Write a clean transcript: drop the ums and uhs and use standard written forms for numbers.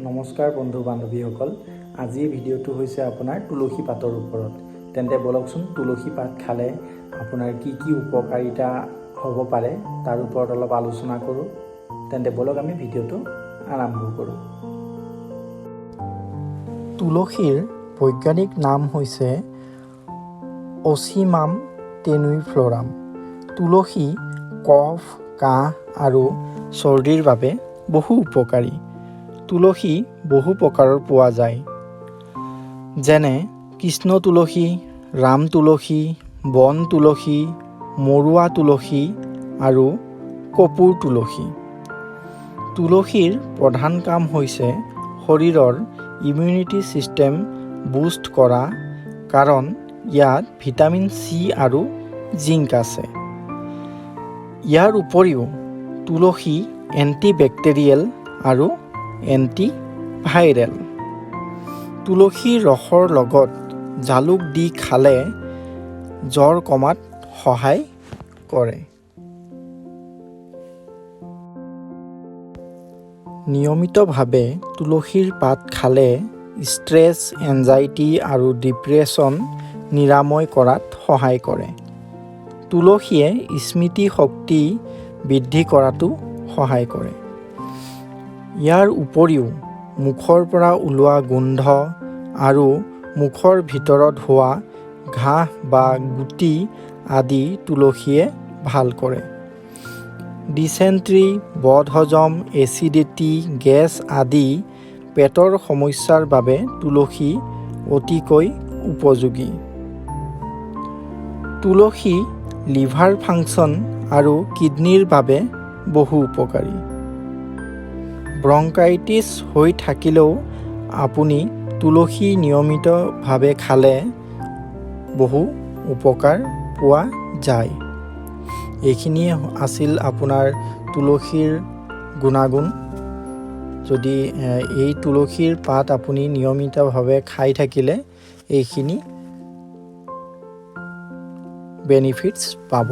নমস্কাৰ বন্ধু বান্ধৱীসকল, আজিৰ ভিডিঅ'টো হৈছে আপোনাৰ তুলসী পাতৰ ওপৰত। তেন্তে বলকচোন তুলসী পাত খালে আপোনাৰ কি কি উপকাৰিতা হ'ব পাৰে তাৰ ওপৰত অলপ আলোচনা কৰোঁ। তেন্তে বলক আমি ভিডিঅ'টো আৰম্ভ কৰোঁ। তুলসীৰ বৈজ্ঞানিক নাম হৈছে অচিমাম টেনুইফ্লৰাম। তুলসী কফ, কাহ আৰু চৰ্দিৰ বাবে বহু উপকাৰী। তুলসী বহু প্ৰকাৰৰ পোৱা যায়, যেনে কৃষ্ণ তুলসী, ৰাম তুলসী, বন তুলসী, মৰুৱা তুলসী আৰু কপোৰ তুলসী। তুলসীৰ প্ৰধান কাম হৈছে শৰীৰৰ ইমিউনিটি ছিষ্টেম বুষ্ট কৰা, কাৰণ ইয়াত ভিটামিন চি আৰু জিংক আছে। ইয়াৰ উপৰিও তুলসী এণ্টিবেক্টেৰিয়েল আৰু এণ্টিভাইৰেল। তুলসীৰ ৰসৰ লগত জালুক দি খালে জ্বৰ কমাত সহায় কৰে। নিয়মিতভাৱে তুলসীৰ পাত খালে ষ্ট্ৰেছ, এনজাইটি আৰু ডিপ্ৰেছন নিৰাময় কৰাত সহায় কৰে। তুলসীয়ে স্মৃতি শক্তি বৃদ্ধি কৰাতো সহায় কৰে। ইয়াৰ উপৰিও মুখৰ পৰা ওলোৱা গোন্ধ আৰু মুখৰ ভিতৰত হোৱা ঘাঁহ বা গুটি আদি তুলসীয়ে ভাল কৰে। ডিচেণ্ট্ৰি, বদহজম, এচিডিটি, গেছ আদি পেটৰ সমস্যাৰ বাবে তুলসী অতিকৈ উপযোগী। তুলসী লিভাৰ ফাংচন আৰু কিডনীৰ বাবে বহু উপকাৰী। ব্ৰংকাইটিছ হৈ থাকিলেও আপুনি তুলসী নিয়মিতভাৱে খালে বহু উপকাৰ পোৱা যায়। এইখিনিয়ে আছিল আপোনাৰ তুলসীৰ গুণাগুণ। যদি এই তুলসীৰ পাত আপুনি নিয়মিতভাৱে খাই থাকিলে এইখিনি বেনিফিটছ পাব।